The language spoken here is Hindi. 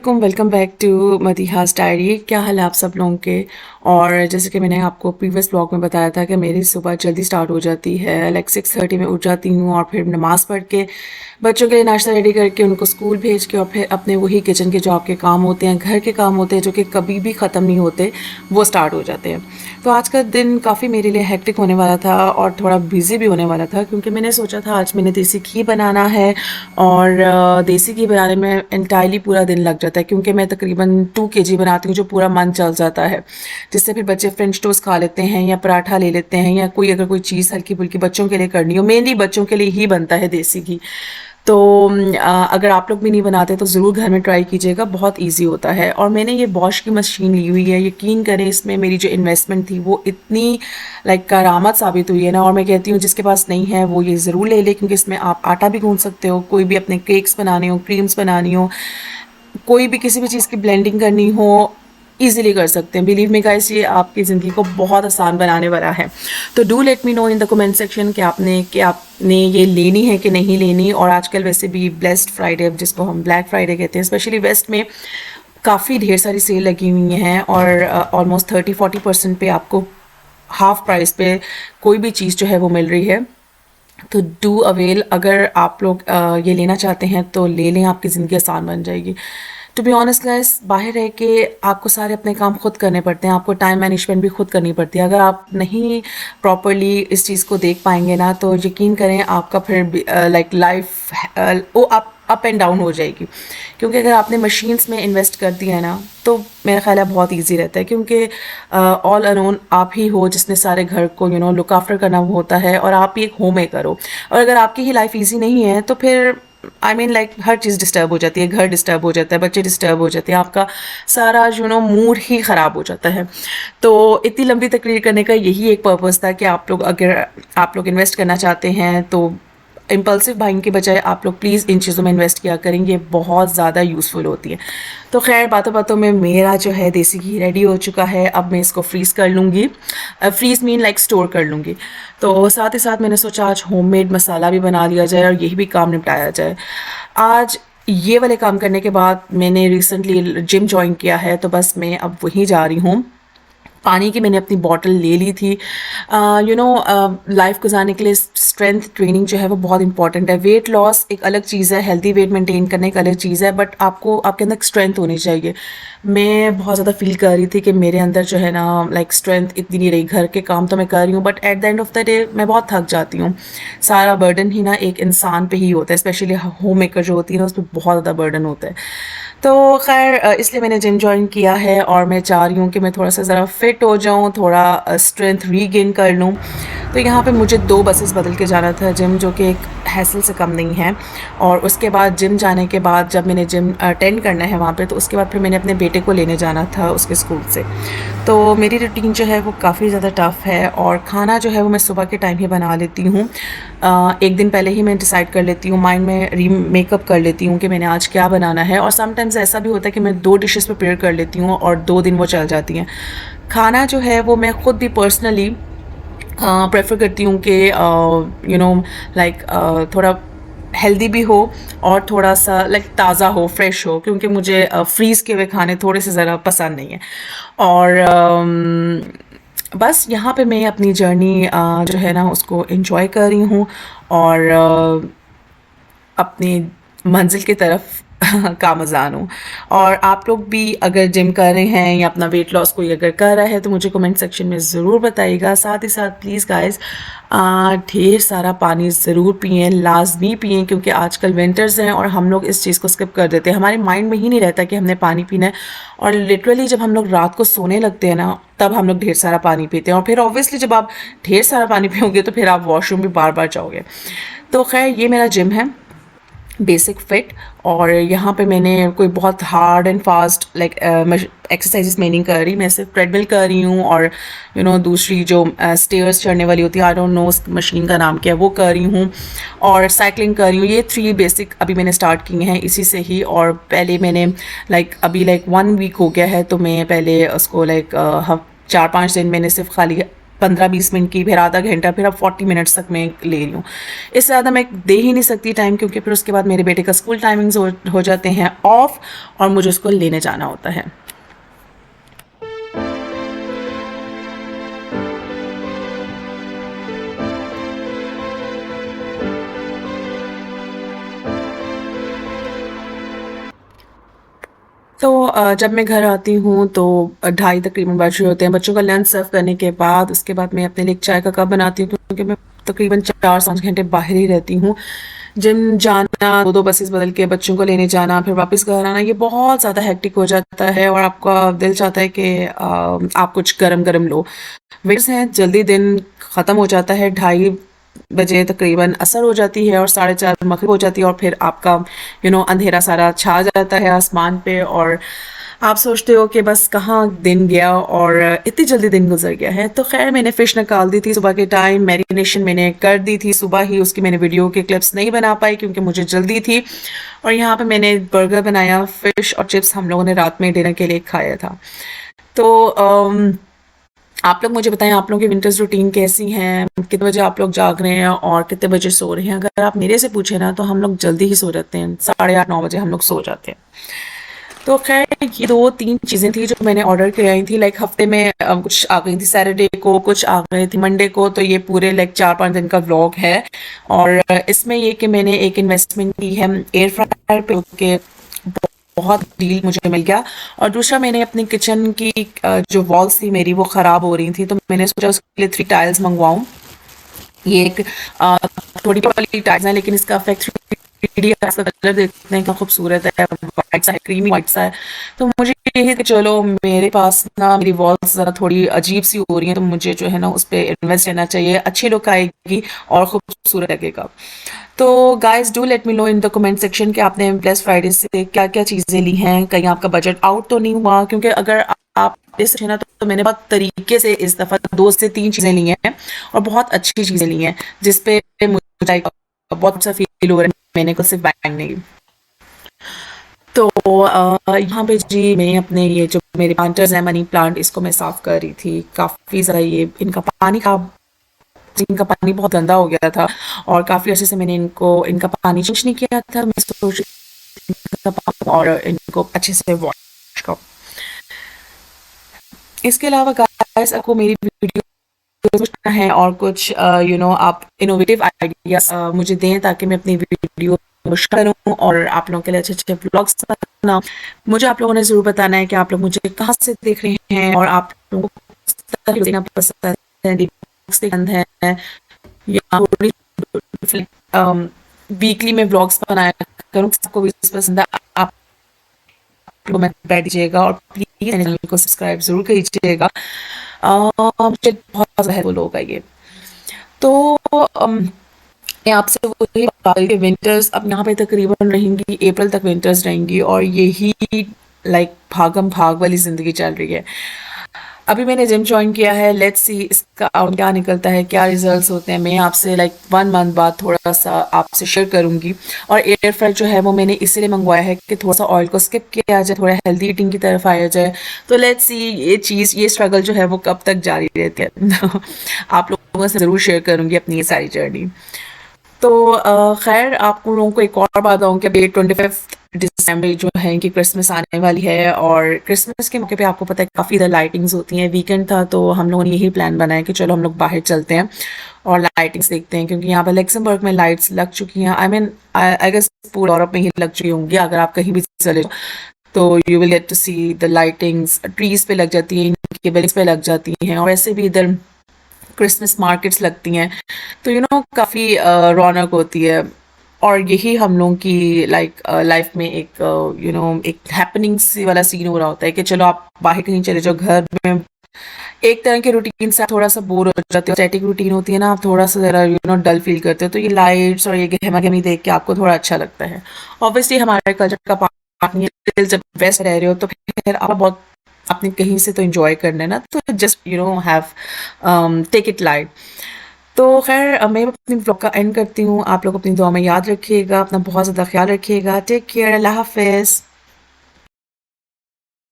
अस्सलामुअलैकुम, वेलकम बैक टू मदीहास डायरी। क्या हाल है आप सब लोगों के। और जैसे कि मैंने आपको प्रीवियस ब्लॉग में बताया था कि मेरी सुबह जल्दी स्टार्ट हो जाती है, लाइक 6:30 में उठ जाती हूँ और फिर नमाज़ पढ़ के बच्चों के लिए नाश्ता रेडी करके उनको स्कूल भेज के और फिर अपने वही किचन के जो आपके काम होते हैं, घर के काम होते हैं जो कि कभी भी ख़त्म नहीं होते, वो स्टार्ट हो जाते हैं। तो आज का दिन काफ़ी मेरे लिए हेक्टिक होने वाला था और थोड़ा बिजी भी होने वाला था, क्योंकि मैंने सोचा था आज मैंने देसी घी बनाना है। और देसी घी बनाने में इंटायरली पूरा दिन लग जाता है, क्योंकि मैं तकरीबन 2 kg बनाती हूँ जो पूरा मन चल जाता है, जिससे फिर बच्चे फ्रेंच टोस्ट खा लेते हैं या पराठा ले लेते हैं या कोई अगर कोई चीज़ हल्की फुल्की बच्चों के लिए करनी हो, मेनली बच्चों के लिए ही बनता है देसी घी। तो अगर आप लोग भी नहीं बनाते तो ज़रूर घर में ट्राई कीजिएगा, बहुत इजी होता है। और मैंने ये बॉश की मशीन ली हुई है, यकीन करें इसमें मेरी जो इन्वेस्टमेंट थी वो इतनी लाइक करामत साबित हुई है ना। और मैं कहती हूँ जिसके पास नहीं है वो ये ज़रूर ले ले, क्योंकि इसमें आप आटा भी गूंथ सकते हो, कोई भी अपने केक्स बनाने हो, क्रीम्स बनानी हो, कोई भी किसी भी चीज़ की ब्लेंडिंग करनी हो, इजीली कर सकते हैं। बिलीव मी गाइस, ये आपकी ज़िंदगी को बहुत आसान बनाने वाला है। तो do let me know in the comment section कि आपने ये लेनी है कि नहीं लेनी। और आजकल वैसे भी ब्लेस्ड फ्राइडे, जिसको हम ब्लैक फ्राइडे कहते हैं, स्पेशली वेस्ट में काफ़ी ढेर सारी सेल लगी हुई हैं और ऑलमोस्ट 30-40% पे आपको हाफ प्राइस पे कोई भी चीज़ जो है वो मिल रही है। तो डू अवेल, अगर आप लोग ये लेना चाहते हैं तो ले लें, आपकी ज़िंदगी आसान बन जाएगी। टू बी ऑनेस्ट गाइस, बाहर रह के आपको सारे अपने काम खुद करने पड़ते हैं, आपको टाइम मैनेजमेंट भी खुद करनी पड़ती है। अगर आप नहीं प्रॉपरली इस चीज़ को देख पाएंगे ना, तो यकीन करें आपका फिर लाइक लाइफ वो अप एंड डाउन हो जाएगी। क्योंकि अगर आपने मशीन्स में इन्वेस्ट कर दिया है ना, तो मेरा ख्याल है बहुत इजी रहता है, क्योंकि ऑल अलोन आप ही हो जिसने सारे घर को लुक आफ्टर करना होता है, और आप ही एक होम मेकर हो। और अगर आपकी ही लाइफ इजी नहीं है तो फिर I mean like her cheese disturb हो जाती है, घर डिस्टर्ब हो जाता है, बच्चे डिस्टर्ब हो जाते हैं, आपका सारा मूड ही ख़राब हो जाता है। तो इतनी लंबी तकरीर करने का यही एक पर्पज़ था कि अगर आप लोग इन्वेस्ट करना चाहते हैं तो इम्पल्सिव बाइंग के बजाय आप लोग प्लीज़ इन चीज़ों में इन्वेस्ट किया करेंगे, बहुत ज़्यादा यूज़फुल होती है। तो खैर, बातों बातों में मेरा जो है देसी घी रेडी हो चुका है। अब मैं इसको फ्रीज़ कर लूँगी, फ्रीज़ मीन लाइक स्टोर कर लूँगी। तो साथ ही साथ मैंने सोचा आज होममेड मसाला भी बना लिया जाए और यही भी काम निपटाया जाए। आज ये वाले काम करने के बाद मैंने रिसेंटली जिम ज्वाइन किया है, तो बस मैं अब वहीं जा रही हूँ। पानी की मैंने अपनी बॉटल ले ली थी। लाइफ गुजारने के लिए स्ट्रेंथ ट्रेनिंग जो है वो बहुत इंपॉर्टेंट है। वेट लॉस एक अलग चीज़ है, हेल्दी वेट मेंटेन करने एक अलग चीज़ है, बट आपको आपके अंदर स्ट्रेंथ होनी चाहिए। मैं बहुत ज़्यादा फील कर रही थी कि मेरे अंदर जो है ना लाइक स्ट्रेंथ इतनी नहीं रही। घर के काम तो मैं कर रही हूँ, but at the end of the day मैं बहुत थक जाती हूँ। सारा बर्डन ही ना एक इंसान पे ही होता है, स्पेशली होम मेकर जो होती है ना, उस पर बहुत ज़्यादा बर्डन होता है। तो खैर, इसलिए मैंने जिम ज्वाइन किया है और मैं चाह रही हूँ कि मैं थोड़ा सा ज़रा फिट हो जाऊँ, थोड़ा स्ट्रेंथ रीगेन कर लूँ। तो यहाँ पे मुझे 2 बसेस बदल के जाना था जिम, जो कि एक हैसल से कम नहीं है। और उसके बाद जिम जाने के बाद जब मैंने जिम अटेंड करना है वहाँ पे, तो उसके बाद फिर मैंने अपने बेटे को लेने जाना था उसके स्कूल से। तो मेरी रूटीन जो है वो काफ़ी ज़्यादा टफ़ है और खाना जो है वो मैं सुबह के टाइम ही बना लेती हूँ। एक दिन पहले ही मैं डिसाइड कर लेती हूँ, माइंड में मेकअप कर लेती हूँ कि मैंने आज क्या बनाना है। और समटाइम्स ऐसा भी होता है कि मैं 2 डिशेस प्रिपेयर कर लेती हूँ और 2 दिन वो चल जाती हैं। खाना जो है वो मैं ख़ुद भी पर्सनली प्रेफर करती हूँ कि लाइक थोड़ा हेल्दी भी हो और थोड़ा सा लाइक ताज़ा हो, फ्रेश हो, क्योंकि मुझे फ्रीज़ के हुए खाने थोड़े से ज़रा पसंद नहीं है। और बस यहाँ पे मैं अपनी जर्नी जो है ना उसको एंजॉय कर रही हूँ और अपनी मंजिल की तरफ कामज़ान हूँ। और आप लोग भी अगर जिम कर रहे हैं या अपना वेट लॉस कोई अगर कर रहा है तो मुझे कमेंट सेक्शन में ज़रूर बताइएगा। साथ ही साथ प्लीज़ गाइस, ढेर सारा पानी ज़रूर पिएं, लाजमी पिएं, क्योंकि आजकल विंटर्स हैं और हम लोग इस चीज़ को स्किप कर देते हैं। हमारे माइंड में ही नहीं रहता कि हमने पानी पीना है, और लिटरली जब हम लोग रात को सोने लगते हैं ना, तब हम लोग ढेर सारा पानी पीते हैं। और फिर ऑब्वियसली जब आप ढेर सारा पानी पियोगे तो फिर आप वॉशरूम भी बार बार जाओगे। तो खैर, ये मेरा जिम है, बेसिक फिट। और यहाँ पे मैंने कोई बहुत hard and fast like exercises मैं नहीं कर रही, मैं सिर्फ ट्रेडमिल कर रही हूँ और दूसरी जो स्टेयर्स चढ़ने वाली होती है, आई डोंट नो उस मशीन का नाम क्या है, वो कर रही हूँ, और साइकिलिंग कर रही हूँ। ये 3 बेसिक अभी मैंने स्टार्ट किए हैं इसी से ही। और पहले मैंने अभी 1 वीक हो गया है, तो मैं पहले उसको 4-5 दिन मैंने सिर्फ खाली 15-20 मिनट की, फिर आधा घंटा, फिर अब 40 मिनट्स तक मैं ले रही हूँ। इससे ज़्यादा मैं दे ही नहीं सकती टाइम, क्योंकि फिर उसके बाद मेरे बेटे का स्कूल टाइमिंग्स हो जाते हैं ऑफ, और मुझे उसको लेने जाना होता है। तो जब मैं घर आती हूँ तो 2:30 तकरीबन बज रहे होते हैं। बच्चों का लंच सर्व करने के बाद उसके बाद मैं अपने लिए चाय का कप बनाती हूँ, क्योंकि मैं तकरीबन 4 से 5 घंटे बाहर ही रहती हूँ। जिम जाना, 2-2 बसेस बदल के बच्चों को लेने जाना, फिर वापस घर आना, ये बहुत ज़्यादा हेक्टिक हो जाता है, और आपका दिल चाहता है कि आप कुछ गरम-गरम लो। विंटर्स हैं, जल्दी दिन ख़त्म हो जाता है, 2:30 बजे तकरीबन असर हो जाती है और 4:30 मगरिब हो जाती है, और फिर आपका अंधेरा सारा छा जाता है आसमान पे, और आप सोचते हो कि बस कहाँ दिन गया और इतनी जल्दी दिन गुजर गया है। तो खैर मैंने फ़िश निकाल दी थी सुबह के टाइम, मैरिनेशन मैंने कर दी थी सुबह ही, उसकी मैंने वीडियो के क्लिप्स नहीं बना पाई क्योंकि मुझे जल्दी थी। और यहाँ पे मैंने बर्गर बनाया, फ़िश और चिप्स हम लोगों ने रात में डिनर के लिए खाया था। तो आप लोग मुझे बताएं, आप लोगों की विंटर्स रूटीन कैसी हैं, कितने बजे आप लोग जाग रहे हैं और कितने बजे सो रहे हैं। अगर आप मेरे से पूछे ना, तो हम लोग जल्दी ही सो जाते हैं, 8:30-9 बजे हम लोग सो जाते हैं। तो खैर ये 2-3 चीज़ें थी जो मैंने ऑर्डर कराई थी, लाइक हफ्ते में कुछ आ गई थी सैटरडे को, कुछ आ गई थी मंडे को, तो ये पूरे लाइक 4-5 दिन का व्लॉग है। और इसमें ये कि मैंने एक इन्वेस्टमेंट की है एयर फ्रायर पे, कि बहुत डील मुझे मिल गया। और दूसरा, मैंने अपनी किचन की जो वॉल्स थी मेरी वो ख़राब हो रही थी, तो मैंने सोचा उसके लिए 3 टाइल्स मंगवाऊँ। ये एक अ, थोड़ी वाली टाइल्स है, लेकिन इसका इफेक्ट 3D का कलर देखने का खूबसूरत है, वाइट सा है, क्रीमी वाइट सा है। तो मुझे ये है कि चलो मेरे पास ना मेरी वॉल्स ज़रा थोड़ी अजीब सी हो रही हैं, तो मुझे जो है ना उस पर इन्वेस्ट करना चाहिए, अच्छी लुक आएगी और खूबसूरत लगेगा। तो guys do let me know in the comment section कि आपने ब्लेस फ्राइडे से क्या क्या चीज़ें ली हैं, कहीं आपका बजट आउट तो नहीं हुआ, क्योंकि अगर आप इस है ना, तो मैंने बहुत तरीके से इस दफ़ा 2 से 3 चीज़ें ली हैं और बहुत अच्छी चीज़ें ली हैं, जिस पे मुझे बहुत अच्छा फील हो रहा है, मैंने को सिर्फ बैंग नहीं। तो यहाँ पे जी मैं अपने ये जो मेरे प्लांटर्स हैं, मनी प्लांट, इसको मैं साफ़ कर रही थी। काफ़ी ज़्यादा ये इनका पानी बहुत गंदा हो गया था, और काफ़ी अर्से से मैंने इनका पानी चेंज नहीं किया था। मैं सोच रही थी इनका और इनको अच्छे से वॉश करूँ। इसके अलावा गाइस, आपको मेरी वीडियो पूछना है और कुछ आप इनोवेटिव आइडियाज मुझे दें, ताकि मैं अपनी वीडियो शेयर करूँ और आप लोगों के लिए अच्छे अच्छे ब्लॉग्स बनाऊँ। मुझे आप लोगों ने ज़रूर बताना है कि आप लोग मुझे कहाँ से देख रहे हैं, और आप लोगों को किस तरह की देखना पसंद है, पसंद है, या वीकली में ब्लॉग्स बनाया करूँ, आपको भी पसंद है। आप लोग में बैठ दीजिएगा और प्लीज़ चैनल को सब्सक्राइब ज़रूर कीजिएगा। मुझे बहुत ज़्यादा हेल्पफुल होगा ये। तो मैं आपसे वही बात करी थी, विंटर्स अब यहाँ पे तकरीबन रहेंगी, अप्रैल तक विंटर्स रहेंगी, और यही लाइक भागम भाग वाली ज़िंदगी चल रही है। अभी मैंने जिम ज्वाइन किया है, लेट्स सी इसका आउट क्या निकलता है, क्या रिजल्ट्स होते हैं, मैं आपसे लाइक 1 मंथ बाद थोड़ा सा आपसे शेयर करूंगी। और एयर फ्राई जो है वो मैंने इसलिए मंगवाया है कि थोड़ा सा ऑयल को स्किप किया जाए, थोड़ा हेल्दी ईटिंग की तरफ आया जाए। तो लेट्स सी ये स्ट्रगल जो है वो कब तक जारी रहती है। आप लोगों से ज़रूर शेयर करूंगी अपनी ये सारी जर्नी। तो खैर आप लोगों को एक और बात बताऊँ कि अभी 25 दिसंबर जो है कि क्रिसमस आने वाली है, और क्रिसमस के मौके पे आपको पता है काफ़ी ज़्यादा लाइटिंग्स होती हैं। वीकेंड था तो हम लोगों ने यही प्लान बनाया कि चलो हम लोग बाहर चलते हैं और लाइटिंग्स देखते हैं, क्योंकि यहाँ पर लक्समबर्ग में लाइट्स लग चुकी हैं। आई गेस पूरे यूरोप में ही लग चुकी होंगी। अगर आप कहीं भी चले जाओ तो you will get to see the lightings, trees पे लग जाती हैं, इनकी बिल्डिंग्स पे लग जाती हैं, और ऐसे भी इधर क्रिसमस मार्केट्स लगती हैं। तो काफ़ी रौनक होती है, और यही हम लोगों की लाइफ में एक एक हैपनिंग सी वाला सीन हो रहा होता है कि चलो आप बाहर कहीं चले जाओ, घर में एक तरह के रूटीन से आप थोड़ा सा बोर हो जाते हो, स्टैटिक रूटीन होती है ना, आप थोड़ा सा ज़रा डल फील करते हो, तो ये लाइट्स और ये गहमा गहमी देख के आपको थोड़ा अच्छा लगता है। ऑब्वियसली हमारे कल्चर का पार्ट नहीं है, जब वेस्ट रह रहे हो तो फिर आप बहुत अपने कहीं से तो एंजॉय करना है ना, तो just have take it light. तो खैर मैं अपनी ब्लॉग का एंड करती हूँ। आप लोग अपनी दुआ में याद रखिएगा, अपना बहुत ज़्यादा ख्याल रखिएगा। टेक केयर, अल्लाह हाफिज़।